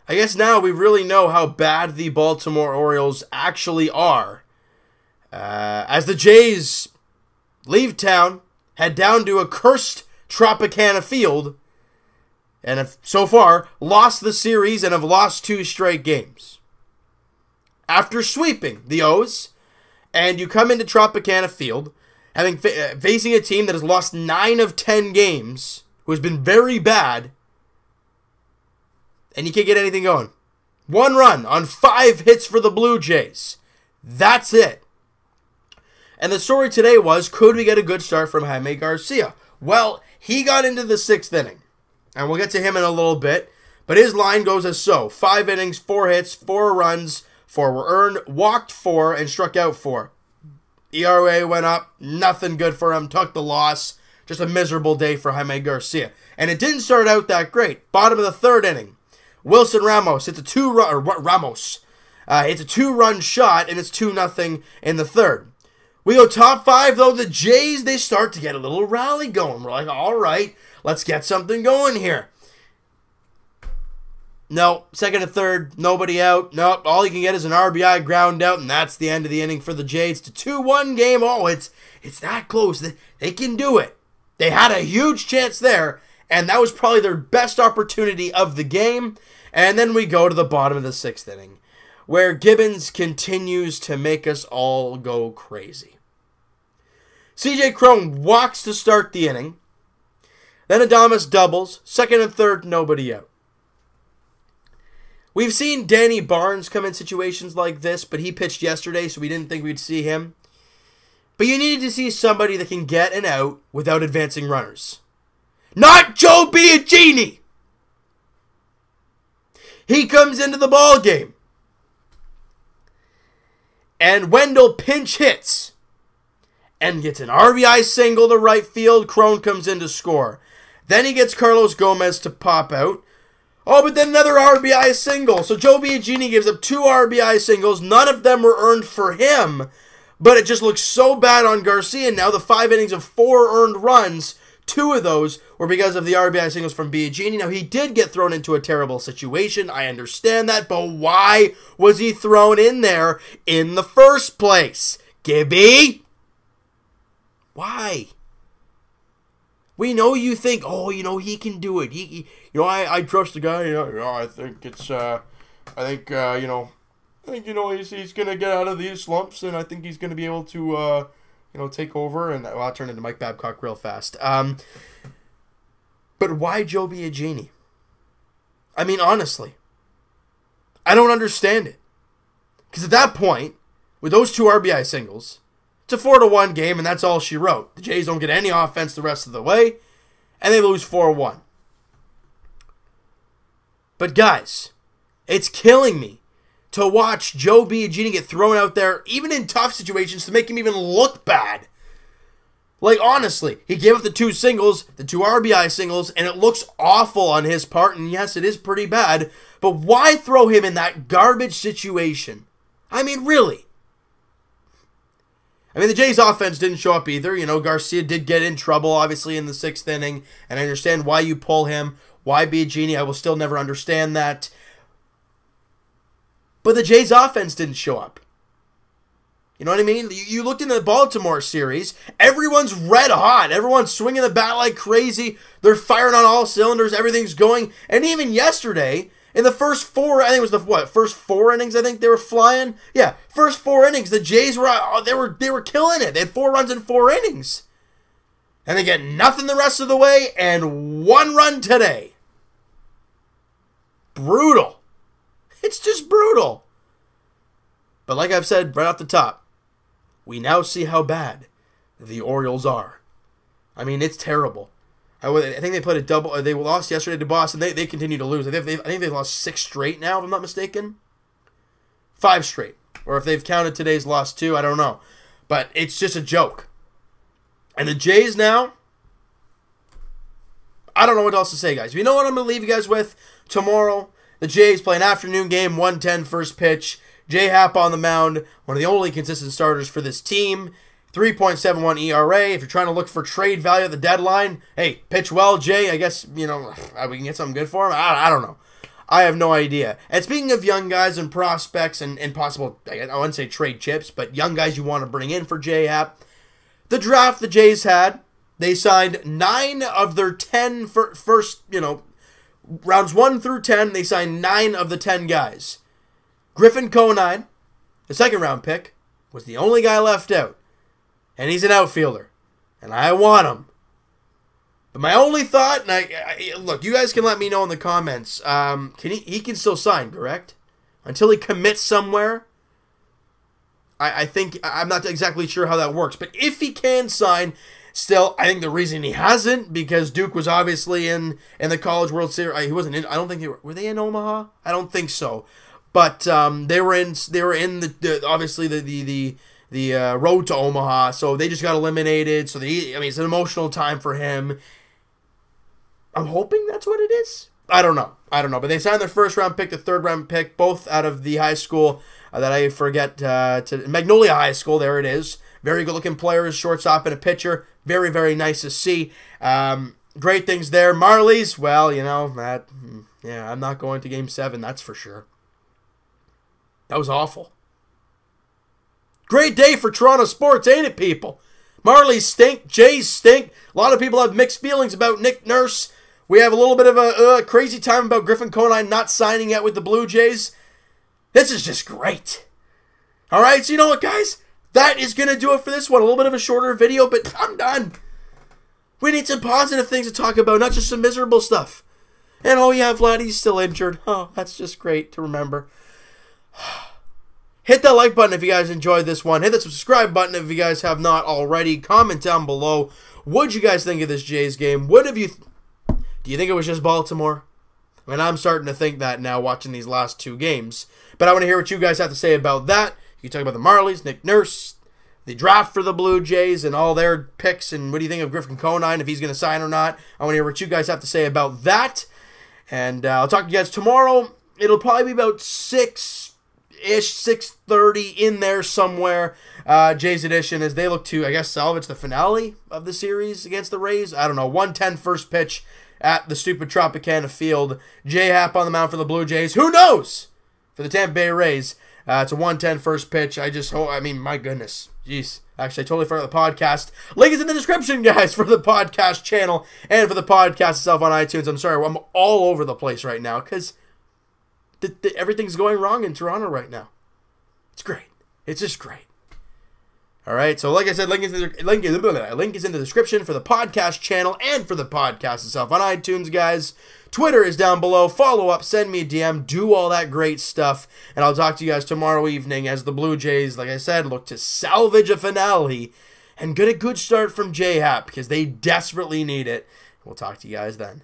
I guess now we really know how bad the Baltimore Orioles actually are. As the Jays leave town, head down to a cursed Tropicana field, and have so far lost the series and have lost 2 straight games. After sweeping the O's, and you come into Tropicana Field, having facing a team that has lost 9 of 10 games, who has been very bad, and you can't get anything going. 1 run on 5 hits for the Blue Jays. That's it. And the story today was, could we get a good start from Jaime Garcia? Well, he got into the 6th inning, and we'll get to him in a little bit, but his line goes as so. 5 innings, 4 hits, 4 runs, 4 were earned, walked 4, and struck out 4. ERA went up, nothing good for him, took the loss. Just a miserable day for Jaime Garcia. And it didn't start out that great. Bottom of the 3rd inning, Wilson Ramos hits a 2-run shot, and it's 2-0 in the 3rd. We go top 5, though. The Jays, they start to get a little rally going. We're like, all right, let's get something going here. No, 2nd and 3rd, nobody out. Nope, all you can get is an RBI ground out, and that's the end of the inning for the Jays. It's a 2-1 game. Oh, it's that close. They can do it. They had a huge chance there, and that was probably their best opportunity of the game. And then we go to the bottom of the 6th inning, where Gibbons continues to make us all go crazy. C.J. Cron walks to start the inning. Then Adames doubles. 2nd and 3rd, nobody out. We've seen Danny Barnes come in situations like this, but he pitched yesterday, so we didn't think we'd see him. But you needed to see somebody that can get an out without advancing runners. Not Joe Biagini! He comes into the ball game. And Wendell pinch hits. And gets an RBI single to right field. Cron comes in to score. Then he gets Carlos Gomez to pop out. Oh, but then another RBI single. So Joe Biagini gives up 2 RBI singles. None of them were earned for him. But it just looks so bad on Garcia. Now the 5 innings of 4 earned runs, 2 of those were because of the RBI singles from Biagini. Now he did get thrown into a terrible situation. I understand that. But why was he thrown in there in the first place? Gibby? Why? We know you think, oh, he can do it. I trust the guy. I think he's gonna get out of these slumps, and I think he's gonna be able to, take over. And I'll turn into Mike Babcock real fast. But why Joe Biagini? I mean, honestly, I don't understand it. Because at that point, with those 2 RBI singles, it's a 4-1 game, and that's all she wrote. The Jays don't get any offense the rest of the way, and they lose 4-1. But guys, it's killing me to watch Joe Biagini get thrown out there, even in tough situations, to make him even look bad. Like, honestly, he gave up the 2 singles, the 2 RBI singles, and it looks awful on his part, and yes, it is pretty bad, but why throw him in that garbage situation? I mean, really? I mean, the Jays' offense didn't show up either. Garcia did get in trouble, obviously, in the 6th inning, and I understand why you pull him, why Biagini. I will still never understand that. But the Jays' offense didn't show up. You know what I mean? You looked into the Baltimore series, everyone's red hot. Everyone's swinging the bat like crazy. They're firing on all cylinders. Everything's going. And even yesterday, in the first 4, I think it was first 4 innings I think they were flying? Yeah, first 4 innings, the Jays were killing it. They had 4 runs in 4 innings. And they get nothing the rest of the way, and 1 run today. Brutal. It's just brutal. But like I've said right off the top, we now see how bad the Orioles are. I mean, it's terrible. I think they played a double. They lost yesterday to Boston. They continue to lose. I think they've lost 6 straight now, if I'm not mistaken. 5 straight. Or if they've counted today's loss too, I don't know. But it's just a joke. And the Jays now, I don't know what else to say, guys. You know what I'm going to leave you guys with? Tomorrow, the Jays play an afternoon game, 1:10 first pitch. J.A Happ on the mound, one of the only consistent starters for this team. 3.71 ERA. If you're trying to look for trade value at the deadline, hey, pitch well, Jay. I guess, we can get something good for him. I don't know. I have no idea. And speaking of young guys and prospects and possible, I wouldn't say trade chips, but young guys you want to bring in for J.A Happ, the draft the Jays had, they signed 9 of their 10 first, rounds 1 through 10, they signed 9 of the 10 guys. Griffin Conine, the second round pick, was the only guy left out. And he's an outfielder. And I want him. But my only thought, and I look, you guys can let me know in the comments. He can still sign, correct? Until he commits somewhere. I think I'm not exactly sure how that works, but if he can sign, still, I think the reason he hasn't, because Duke was obviously in the College World Series. He wasn't in. I don't think were they in Omaha? I don't think so. But they were in obviously the road to Omaha, so they just got eliminated. So it's an emotional time for him. I'm hoping that's what it is. I don't know. But they signed their first round pick, the third round pick, both out of the high school that I forget to Magnolia High School. There it is. Very good looking players, shortstop and a pitcher. Very, very nice to see. Great things there. Marlies, well, I'm not going to Game 7, that's for sure. That was awful. Great day for Toronto sports, ain't it, people? Marlies stink. Jays stink. A lot of people have mixed feelings about Nick Nurse. We have a little bit of a crazy time about Griffin Conine not signing yet with the Blue Jays. This is just great. All right, so you know what, guys? That is going to do it for this one. A little bit of a shorter video, but I'm done. We need some positive things to talk about, not just some miserable stuff. And oh yeah, Vladdy's still injured. Oh, that's just great to remember. Hit that like button if you guys enjoyed this one. Hit that subscribe button if you guys have not already. Comment down below. What'd you guys think of this Jays game? Do you think it was just Baltimore? I mean, I'm starting to think that now watching these last 2 games. But I want to hear what you guys have to say about that. You can talk about the Marlies, Nick Nurse, the draft for the Blue Jays, and all their picks. And what do you think of Griffin Conine, if he's going to sign or not? I want to hear what you guys have to say about that. And I'll talk to you guys tomorrow. It'll probably be about 6-ish, 6:30 in there somewhere. Jays edition, as they look to, I guess, salvage the finale of the series against the Rays. I don't know. 1:10 first pitch at the stupid Tropicana Field. J.A Happ on the mound for the Blue Jays. Who knows? For the Tampa Bay Rays. It's a 1:10 first pitch. My goodness. Jeez. Actually, I totally forgot the podcast. Link is in the description, guys, for the podcast channel and for the podcast itself on iTunes. I'm sorry, I'm all over the place right now because everything's going wrong in Toronto right now. It's great. It's just great. All right, so like I said, link is in the description for the podcast channel and for the podcast itself on iTunes, guys. Twitter is down below. Follow up, send me a DM, do all that great stuff, and I'll talk to you guys tomorrow evening as the Blue Jays, like I said, look to salvage a finale and get a good start from J.A Happ because they desperately need it. We'll talk to you guys then.